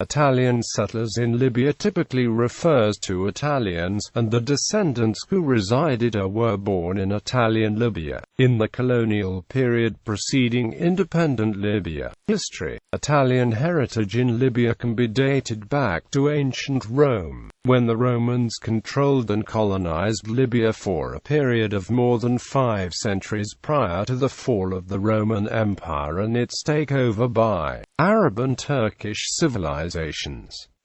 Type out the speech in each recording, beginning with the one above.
Italian settlers in Libya typically refers to Italians, and the descendants who resided or were born in Italian Libya, in the colonial period preceding independent Libya. History. Italian heritage in Libya can be dated back to ancient Rome, when the Romans controlled and colonized Libya for a period of more than 5 centuries prior to the fall of the Roman Empire and its takeover by Arab and Turkish civilizations.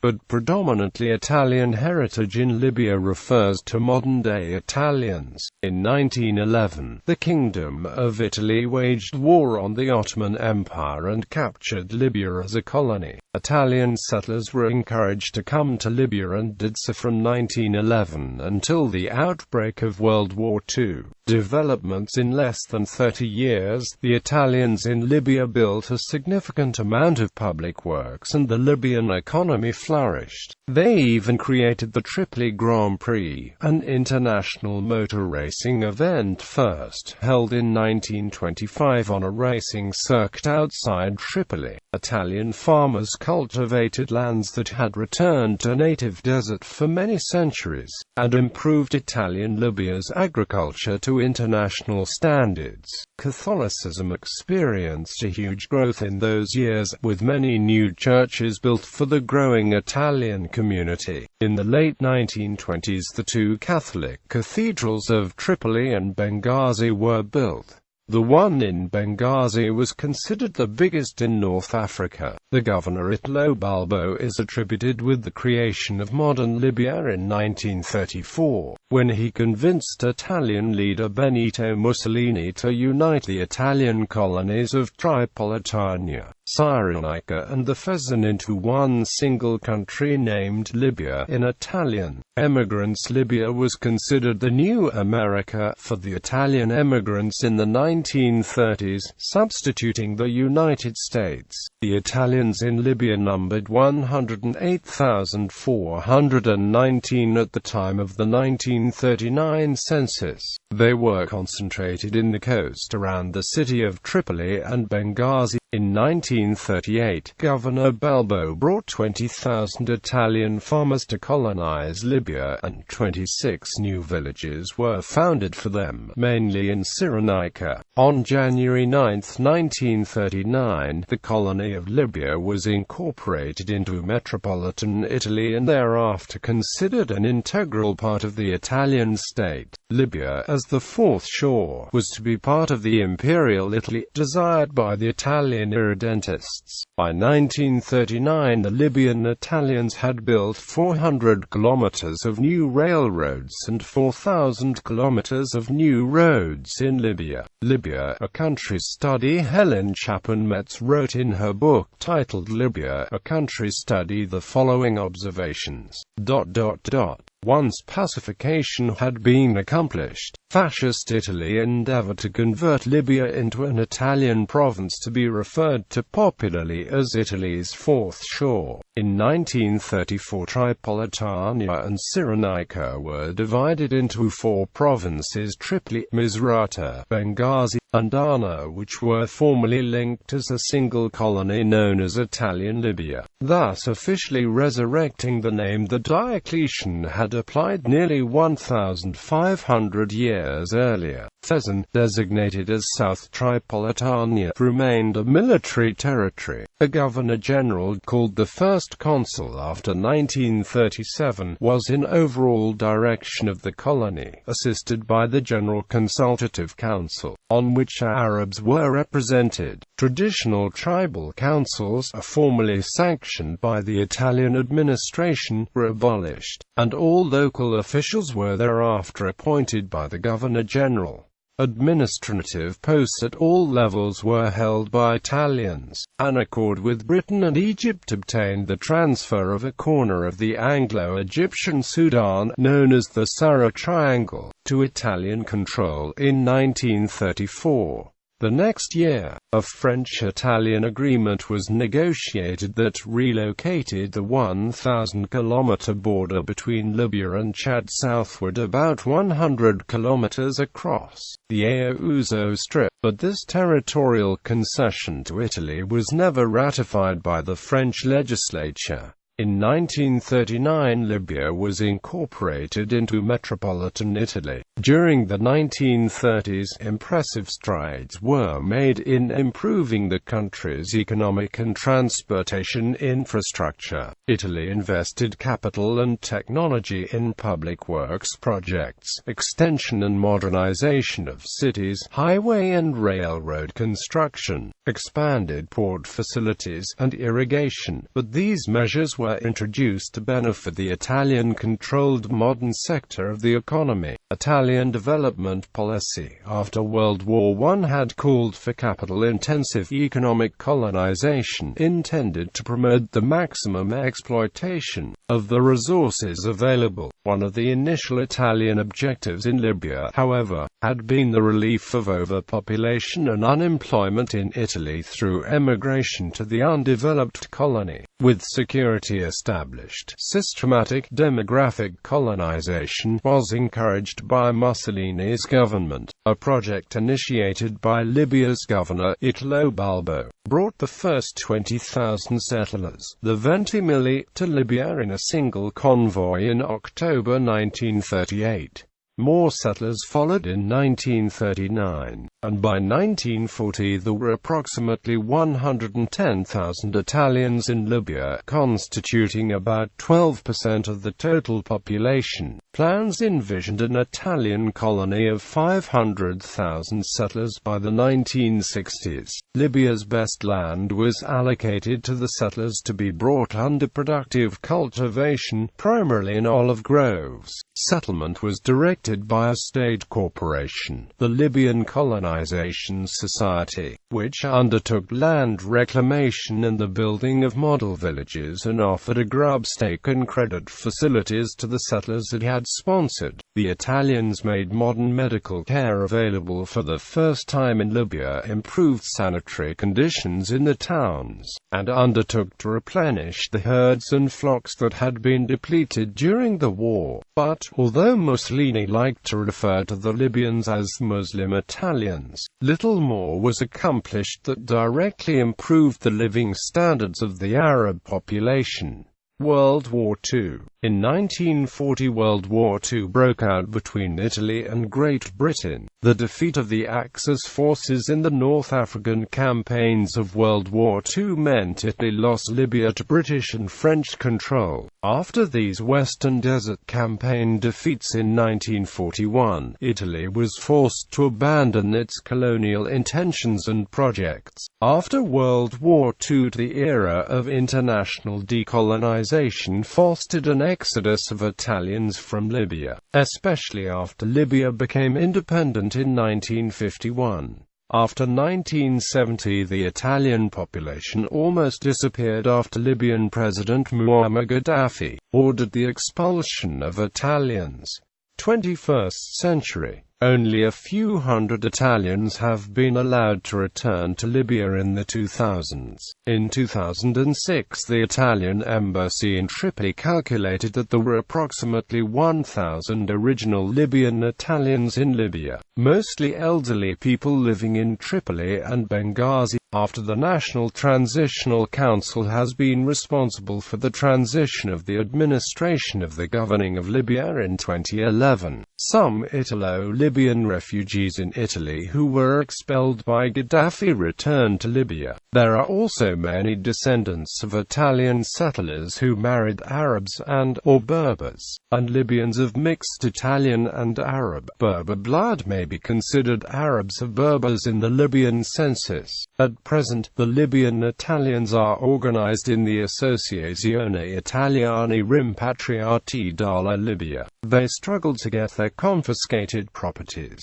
But predominantly Italian heritage in Libya refers to modern-day Italians. In 1911, the Kingdom of Italy waged war on the Ottoman Empire and captured Libya as a colony. Italian settlers were encouraged to come to Libya and did so from 1911 until the outbreak of World War II. Developments in less than 30 years. The Italians in Libya built a significant amount of public works and the Libyan economy flourished. They even created the Tripoli Grand Prix, an international motor racing event first held in 1925 on a racing circuit outside Tripoli. Italian farmers cultivated lands that had returned to native desert for many centuries, and improved Italian Libya's agriculture to international standards. Catholicism experienced a huge growth in those years, with many new churches built for the growing Italian community. In the late 1920s, the 2 Catholic cathedrals of Tripoli and Benghazi were built. The one in Benghazi was considered the biggest in North Africa. The governor Italo Balbo is attributed with the creation of modern Libya in 1934, when he convinced Italian leader Benito Mussolini to unite the Italian colonies of Tripolitania, Cyrenaica and the Fezzan into one single country named Libya in Italian. Emigrants. Libya was considered the new America for the Italian emigrants in the 1930s, substituting the United States. The Italians in Libya numbered 108,419 at the time of the 1939 census. They were concentrated in the coast around the city of Tripoli and Benghazi. In 1938, Governor Balbo brought 20,000 Italian farmers to colonize Libya, and 26 new villages were founded for them, mainly in Cyrenaica. On January 9, 1939, the colony of Libya was incorporated into metropolitan Italy and thereafter considered an integral part of the Italian state. Libya, as the fourth shore, was to be part of the Imperial Italy, desired by the Italian irredentists. By 1939, the Libyan Italians had built 400 kilometers of new railroads and 4,000 kilometers of new roads in Libya. Libya, a country study. Helen Chapin Metz wrote in her book titled Libya, a Country Study the following observations. Once pacification had been accomplished, Fascist Italy endeavored to convert Libya into an Italian province to be referred to popularly as Italy's fourth shore. In 1934, Tripolitania and Cyrenaica were divided into 4 provinces: Tripoli, Misrata, Benghazi, and Ana, which were formerly linked as a single colony known as Italian Libya, thus officially resurrecting the name that Diocletian had applied nearly 1,500 years earlier. Fezzan, designated as South Tripolitania, remained a military territory. A governor-general, called the first consul after 1937, was in overall direction of the colony, assisted by the General Consultative Council, on which Arabs were represented. Traditional tribal councils, formally sanctioned by the Italian administration, were abolished, and all local officials were thereafter appointed by the governor-general. Administrative posts at all levels were held by Italians. An accord with Britain and Egypt obtained the transfer of a corner of the Anglo-Egyptian Sudan, known as the Sahara Triangle, to Italian control in 1934. The next year, a French-Italian agreement was negotiated that relocated the 1,000-kilometer border between Libya and Chad southward about 100 kilometers across the Aouzo Strip, but this territorial concession to Italy was never ratified by the French legislature. In 1939, Libya was incorporated into metropolitan Italy. During the 1930s, impressive strides were made in improving the country's economic and transportation infrastructure. Italy invested capital and technology in public works projects, extension and modernization of cities, highway and railroad construction, expanded port facilities, and irrigation, but these measures were introduced to benefit the Italian-controlled modern sector of the economy. Italian development policy after World War I had called for capital-intensive economic colonization intended to promote the maximum exploitation of the resources available. One of the initial Italian objectives in Libya, however, had been the relief of overpopulation and unemployment in Italy through emigration to the undeveloped colony. With security established, systematic demographic colonization was encouraged by Mussolini's government. A project initiated by Libya's governor, Italo Balbo, brought the first 20,000 settlers, the Ventimiglia, to Libya in a single convoy in October 1938. More settlers followed in 1939, and by 1940 there were approximately 110,000 Italians in Libya, constituting about 12% of the total population. Plans envisioned an Italian colony of 500,000 settlers by the 1960s. Libya's best land was allocated to the settlers to be brought under productive cultivation, primarily in olive groves. Settlement was directed by a state corporation, the Libyan Colonization Society, which undertook land reclamation and the building of model villages and offered a grubstake and credit facilities to the settlers it had sponsored. The Italians made modern medical care available for the first time in Libya, improved sanitary conditions in the towns, and undertook to replenish the herds and flocks that had been depleted during the war. But, although Mussolini liked to refer to the Libyans as Muslim Italians, little more was accomplished that directly improved the living standards of the Arab population. World War II. In 1940, World War II broke out between Italy and Great Britain. The defeat of the Axis forces in the North African campaigns of World War II meant Italy lost Libya to British and French control. After these Western Desert Campaign defeats in 1941, Italy was forced to abandon its colonial intentions and projects. After World War II, the era of international decolonization fostered an exodus of Italians from Libya, especially after Libya became independent in 1951. After 1970, the Italian population almost disappeared after Libyan President Muammar Gaddafi ordered the expulsion of Italians. 21st century. Only a few hundred Italians have been allowed to return to Libya in the 2000s. In 2006, the Italian embassy in Tripoli calculated that there were approximately 1,000 original Libyan Italians in Libya, mostly elderly people living in Tripoli and Benghazi. After the National Transitional Council has been responsible for the transition of the administration of the governing of Libya in 2011, some Italo-Libyan refugees in Italy who were expelled by Gaddafi returned to Libya. There are also many descendants of Italian settlers who married Arabs and/or Berbers, and Libyans of mixed Italian and Arab. Berber blood may be considered Arabs of Berbers in the Libyan census. At present, the Libyan Italians are organized in the Associazione Italiani Rimpatriati dalla Libia. They struggle to get their confiscated properties.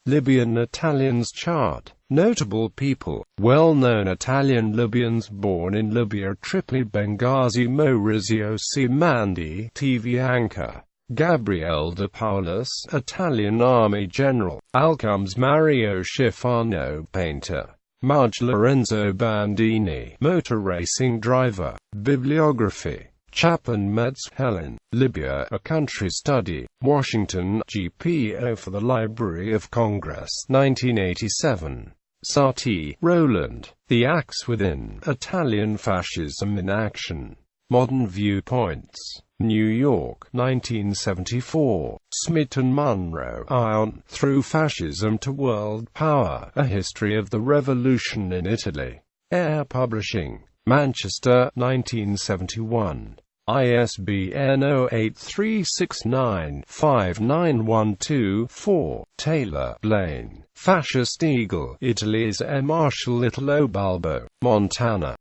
Libyan Italians chart. Notable people. Well-known Italian Libyans born in Libya: Tripoli, Benghazi, Maurizio C. Mandi, TV anchor. Gabriele de Paulus, Italian Army General. Outcomes: Mario Schifano, painter. Marge Lorenzo Bandini, motor racing driver. Bibliography: Chapman Metz, Helen. Libya, A Country Study. Washington, GPO for the Library of Congress, 1987. Sarti, Roland. The Axe Within, Italian Fascism in Action. Modern Viewpoints. New York, 1974. Smith and Munro, Ion, Through Fascism to World Power, A History of the Revolution in Italy. Air Publishing. Manchester, 1971. ISBN 0-8369-59124-4. Taylor, Blaine. Fascist Eagle, Italy's Marshal Italo Balbo, Montana.